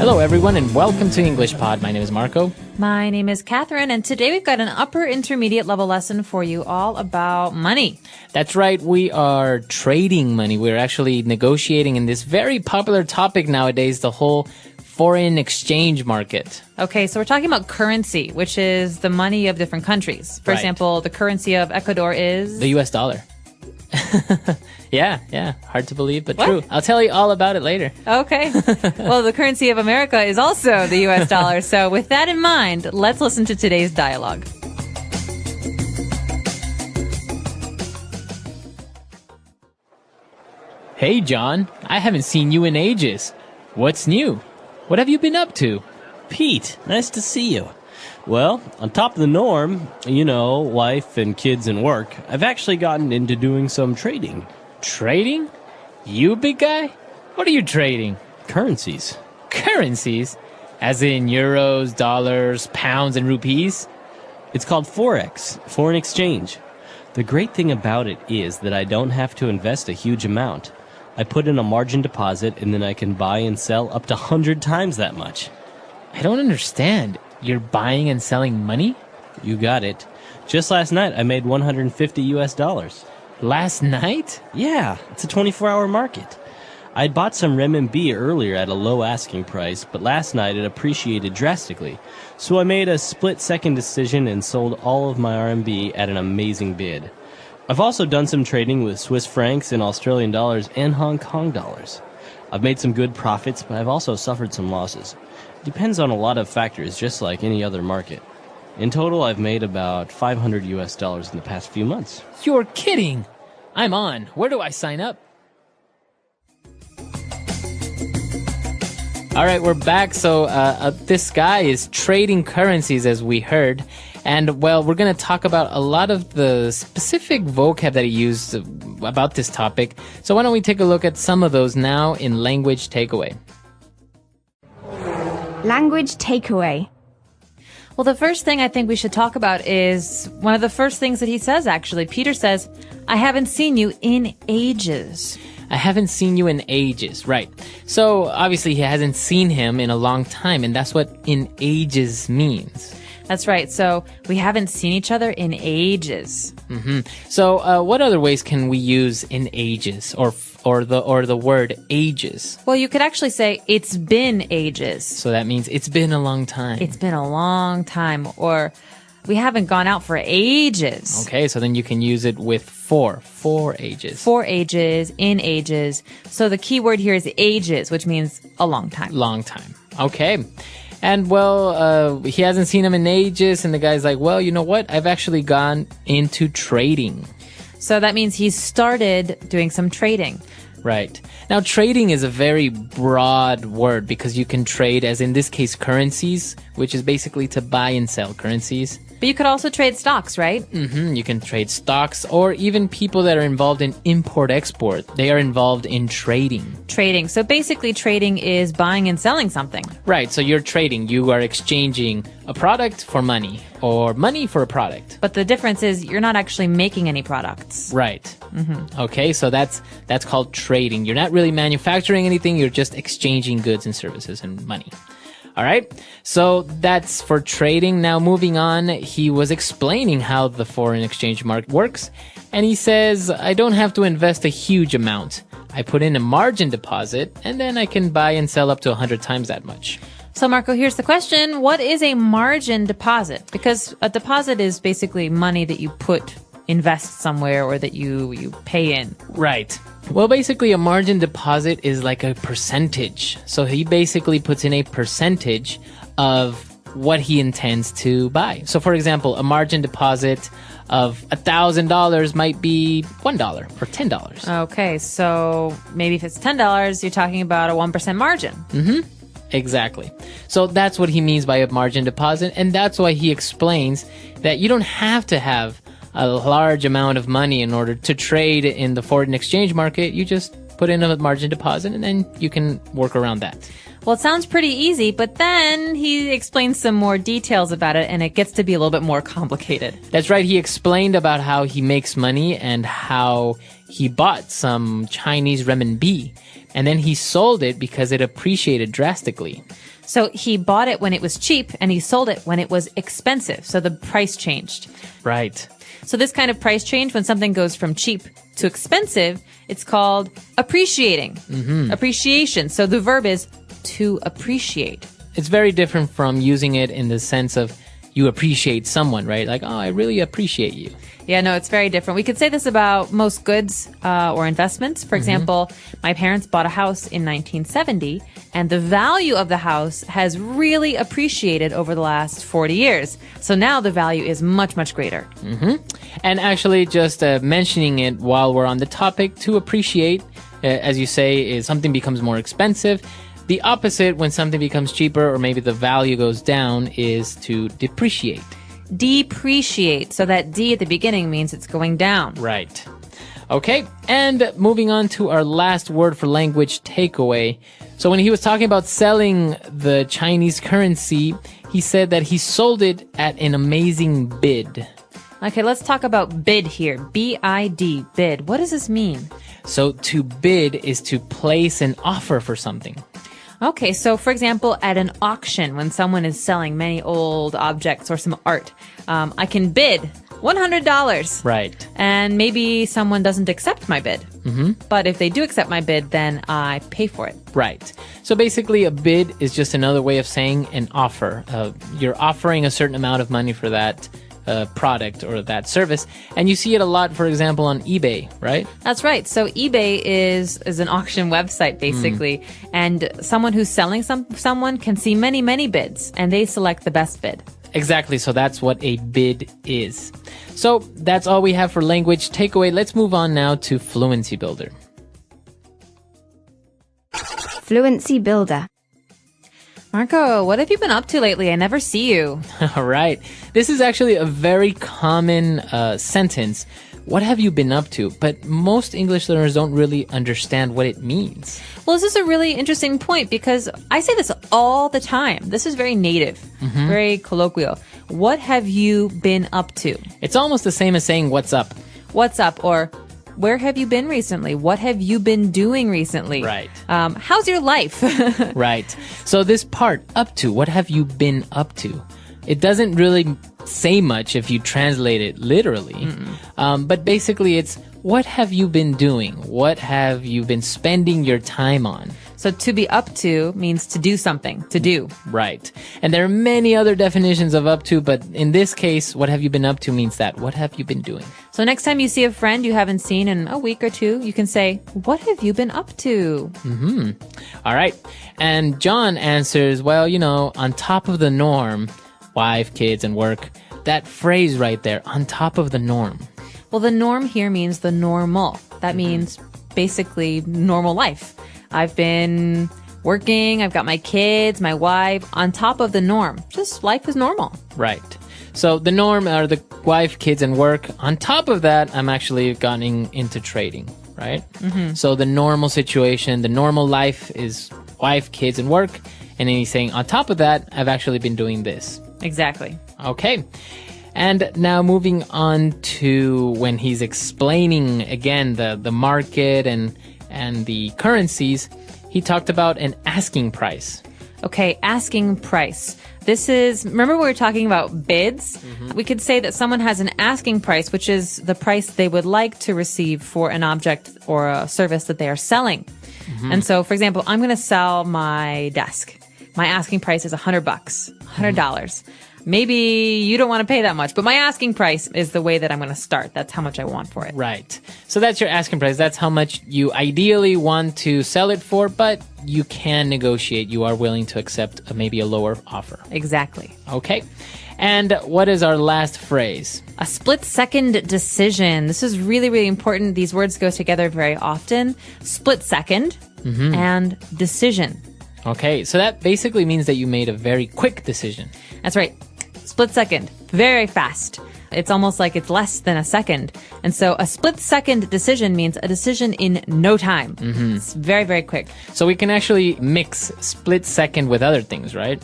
Hello, everyone, and welcome to English Pod. My name is Marco. My name is Catherine, and today we've got an upper intermediate level lesson for you all about money. That's right. We are trading money. We're actually negotiating in this very popular topic nowadays, the whole foreign exchange market. Okay, so we're talking about currency, which is the money of different countries. For example, the currency of Ecuador is... the US dollar. Yeah. Hard to believe, but true. I'll tell you all about it later. Okay. Well, the currency of America is also the US dollar. So with that in mind, let's listen to today's dialogue. Hey, John. I haven't seen you in ages. What's new? What have you been up to? Pete, nice to see you. Well, on top of the norm, wife and kids and work, I've actually gotten into doing some trading. Trading? You, big guy? What are you trading? Currencies. Currencies? As in euros, dollars, pounds, and rupees? It's called Forex, foreign exchange. The great thing about it is that I don't have to invest a huge amount. I put in a margin deposit and then I can buy and sell up to 100 times that much. I don't understand. You're buying and selling money? You got it. Just last night I made $150. Last night? Yeah, it's a 24-hour market. I'd bought some renminbi earlier at a low asking price, but last night it appreciated drastically. So I made a split-second decision and sold all of my RMB at an amazing bid. I've also done some trading with Swiss francs and Australian dollars and Hong Kong dollars. I've made some good profits, but I've also suffered some losses. It depends on a lot of factors, just like any other market. In total, I've made about $500 in the past few months. You're kidding! I'm on. Where do I sign up? All right, we're back. So this guy is trading currencies, as we heard. And, well, we're going to talk about a lot of the specific vocab that he used about this topic. So why don't we take a look at some of those now in Language Takeaway. Language Takeaway. Well, the first thing I think we should talk about is one of the first things that he says, actually. Peter says, I haven't seen you in ages. I haven't seen you in ages, right. So, obviously, he hasn't seen him in a long time, and that's what in ages means. That's right. So, we haven't seen each other in ages. Mm-hmm. So, what other ways can we use in ages, or the word ages? Well, you could actually say, it's been ages. So that means it's been a long time. It's been a long time, or we haven't gone out for ages. Okay, so then you can use it with for ages. For ages, in ages. So the key word here is ages, which means a long time. Long time. Okay. And, well, he hasn't seen him in ages, and the guy's like, well, you know what? I've actually gone into trading. So that means he's started doing some trading. Right. Now, trading is a very broad word because you can trade, as in this case, currencies, which is basically to buy and sell currencies. But you could also trade stocks, right? Mm-hmm. You can trade stocks, or even people that are involved in import-export. They are involved in trading. Trading. So basically trading is buying and selling something. Right. So you're trading. You are exchanging a product for money, or money for a product. But the difference is you're not actually making any products. Right. Mm-hmm. Okay, so that's called trading. You're not really manufacturing anything. You're just exchanging goods and services and money. All right, so that's for trading. Now, moving on, he was explaining how the foreign exchange market works, and he says, I don't have to invest a huge amount. I put in a margin deposit, and then I can buy and sell up to 100 times that much. So, Marco, here's the question. What is a margin deposit? Because a deposit is basically money that you invest somewhere, or that you pay in. Right. Well, basically, a margin deposit is like a percentage. So he basically puts in a percentage of what he intends to buy. So, for example, a margin deposit of $1,000 might be $1 or $10. Okay, so maybe if it's $10, you're talking about a 1% margin. Mm-hmm. Exactly. So that's what he means by a margin deposit, and that's why he explains that you don't have to have a large amount of money in order to trade in the foreign exchange market. You just put in a margin deposit, and then you can work around that. Well, it sounds pretty easy, but then he explains some more details about it, and it gets to be a little bit more complicated. That's right. He explained about how he makes money and how he bought some Chinese renminbi and then he sold it because it appreciated drastically. So he bought it when it was cheap and he sold it when it was expensive. So the price changed. Right. So this kind of price change, when something goes from cheap to expensive, it's called appreciating. Appreciation. So the verb is to appreciate. It's very different from using it in the sense of you appreciate someone, right? Like, oh, I really appreciate you. Yeah, no, it's very different. We could say this about most goods or investments. For example, my parents bought a house in 1970, and the value of the house has really appreciated over the last 40 years. So now the value is much, much greater. And actually, just mentioning it while we're on the topic, to appreciate, as you say, is something becomes more expensive. The opposite, when something becomes cheaper or maybe the value goes down, is to depreciate. Depreciate. So that D at the beginning means it's going down. Right. Okay, and moving on to our last word for language takeaway. So when he was talking about selling the Chinese currency, he said that he sold it at an amazing bid. Okay, let's talk about bid here. B-I-D, bid. What does this mean? So to bid is to place an offer for something. Okay, so for example, at an auction, when someone is selling many old objects or some art, I can bid $100. Right. And maybe someone doesn't accept my bid. But if they do accept my bid, then I pay for it. Right. So basically, a bid is just another way of saying an offer. You're offering a certain amount of money for that product or that service. And you see it a lot, for example, on eBay, right? That's right. So eBay is an auction website, basically. And someone who's selling someone can see many, many bids, and they select the best bid. Exactly. So that's what a bid is. So that's all we have for language takeaway. Let's move on now to Fluency Builder. Fluency Builder. Marco, what have you been up to lately? I never see you. All right. This is actually a very common sentence. What have you been up to? But most English learners don't really understand what it means. Well, this is a really interesting point because I say this all the time. This is very native, very colloquial. What have you been up to? It's almost the same as saying, what's up? What's up? Or where have you been recently? What have you been doing recently? Right. How's your life? Right. So this part, up to, what have you been up to? It doesn't really say much if you translate it literally. But basically it's, what have you been doing? What have you been spending your time on? So to be up to means to do something, to do. Right. And there are many other definitions of up to, but in this case, what have you been up to means that. What have you been doing? So next time you see a friend you haven't seen in a week or two, you can say, what have you been up to? All right. And John answers, well, on top of the norm, wife, kids, and work. That phrase right there, on top of the norm. Well, the norm here means the normal. That means basically normal life. I've been working, I've got my kids, my wife, on top of the norm. Just life is normal. Right. So the norm are the wife, kids, and work. On top of that, I'm actually getting into trading, right? So the normal situation, the normal life is wife, kids, and work. And then he's saying, on top of that, I've actually been doing this. Exactly. Okay. And now moving on to when he's explaining, again, the market and the currencies, he talked about an asking price. Okay, asking price. This is, remember we were talking about bids? We could say that someone has an asking price, which is the price they would like to receive for an object or a service that they are selling. And so, for example, I'm going to sell my desk. My asking price is $100, $100. Maybe you don't want to pay that much, but my asking price is the way that I'm going to start. That's how much I want for it. Right. So that's your asking price. That's how much you ideally want to sell it for, but you can negotiate. You are willing to accept maybe a lower offer. Exactly. Okay. And what is our last phrase? A split-second decision. This is really, really important. These words go together very often. Split second and decision. Okay. So that basically means that you made a very quick decision. That's right. Split second. Very fast. It's almost like it's less than a second. And so a split-second decision means a decision in no time. It's very, very quick. So we can actually mix split second with other things, right?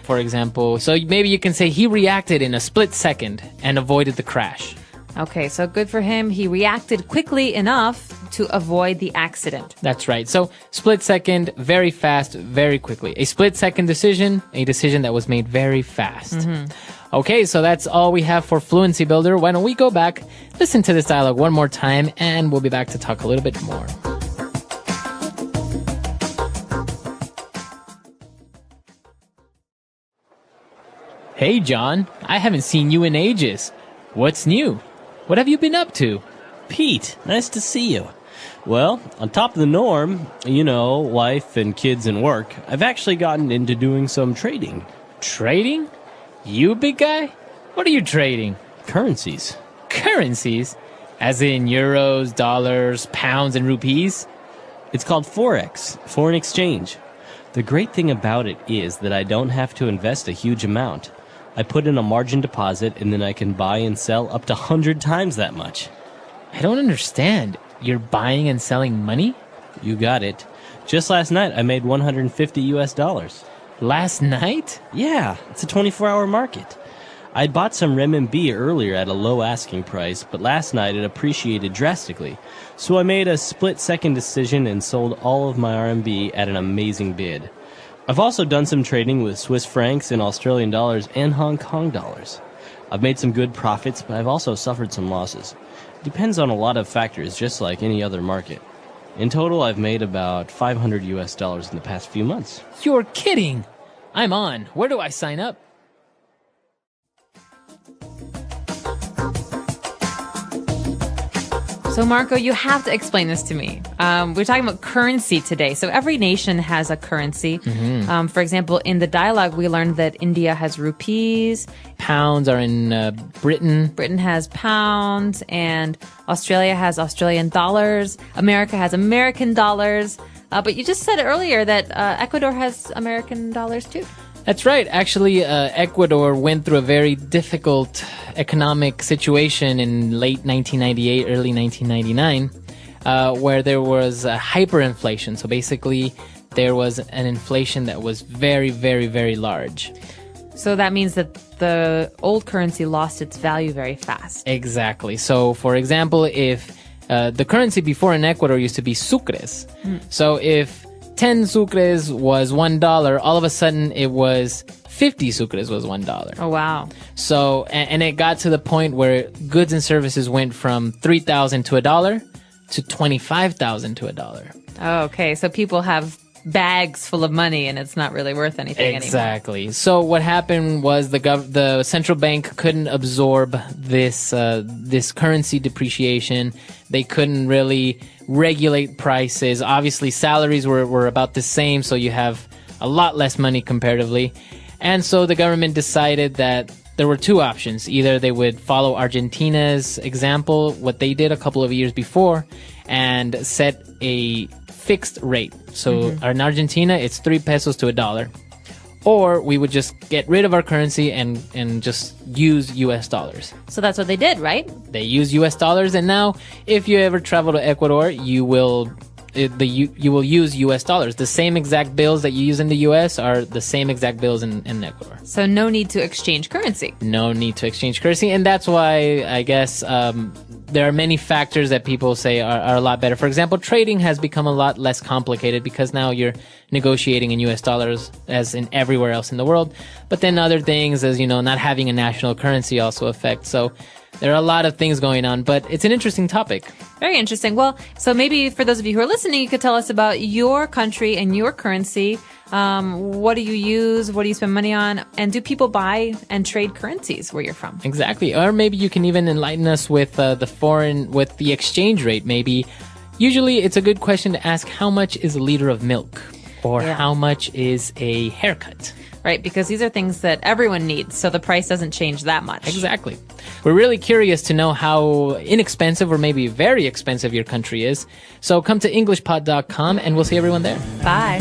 For example, so maybe you can say he reacted in a split second and avoided the crash. Okay, so good for him. He reacted quickly enough to avoid the accident. That's right. So split second, very fast, very quickly. A split second decision, a decision that was made very fast. Okay, so that's all we have for Fluency Builder. Why don't we go back, listen to this dialogue one more time, and we'll be back to talk a little bit more. Hey, John, I haven't seen you in ages. What's new? What have you been up to? Pete, nice to see you. Well, on top of the norm, wife and kids and work, I've actually gotten into doing some trading. Trading? You, big guy? What are you trading? Currencies. Currencies? As in euros, dollars, pounds, and rupees? It's called Forex, foreign exchange. The great thing about it is that I don't have to invest a huge amount. I put in a margin deposit and then I can buy and sell up to 100 times that much. I don't understand. You're buying and selling money? You got it. Just last night I made $150. Last night? Yeah, it's a 24-hour market. I'd bought some renminbi earlier at a low asking price, but last night it appreciated drastically. So I made a split-second decision and sold all of my RMB at an amazing bid. I've also done some trading with Swiss francs and Australian dollars and Hong Kong dollars. I've made some good profits, but I've also suffered some losses. It depends on a lot of factors, just like any other market. In total, I've made about $500 in the past few months. You're kidding! I'm on. Where do I sign up? So, Marco, you have to explain this to me. We're talking about currency today. So every nation has a currency. For example, in the dialogue, we learned that India has rupees. Pounds are in Britain. Britain has pounds, and Australia has Australian dollars. America has American dollars. But you just said earlier that Ecuador has American dollars too. That's right. Actually, Ecuador went through a very difficult economic situation in late 1998, early 1999, where there was hyperinflation. So basically, there was an inflation that was very, very, very large. So that means that the old currency lost its value very fast. Exactly. So, for example, if the currency before in Ecuador used to be sucres. So if 10 sucres was $1, all of a sudden it was 50 sucres was $1. Oh, wow. So, and it got to the point where goods and services went from 3,000 to $1 to 25,000 to $1. Oh, okay. So people have bags full of money and it's not really worth anything anymore. Exactly. So what happened was the central bank couldn't absorb this currency depreciation. They couldn't really regulate prices. Obviously, salaries were about the same, so you have a lot less money comparatively. And so the government decided that there were two options. Either they would follow Argentina's example, what they did a couple of years before, and set a fixed rate. So in Argentina, it's 3 pesos to $1. Or we would just get rid of our currency and just use US dollars. So that's what they did, right? They use US dollars, and now if you ever travel to Ecuador, you will use US dollars. The same exact bills that you use in the US are the same exact bills in Ecuador. So no need to exchange currency. No need to exchange currency, and that's why I guess there are many factors that people say are a lot better. For example, trading has become a lot less complicated because now you're negotiating in US dollars as in everywhere else in the world. But then other things, as you know, not having a national currency also affect. So there are a lot of things going on, but it's an interesting topic. Very interesting. Well, so maybe for those of you who are listening, you could tell us about your country and your currency. What do you use? What do you spend money on? And do people buy and trade currencies where you're from? Exactly. Or maybe you can even enlighten us with the exchange rate. Maybe usually it's a good question to ask, how much is a liter of milk? Or how much is a haircut? Right, because these are things that everyone needs, so the price doesn't change that much. Exactly. We're really curious to know how inexpensive or maybe very expensive your country is. So come to EnglishPod.com and we'll see everyone there. Bye.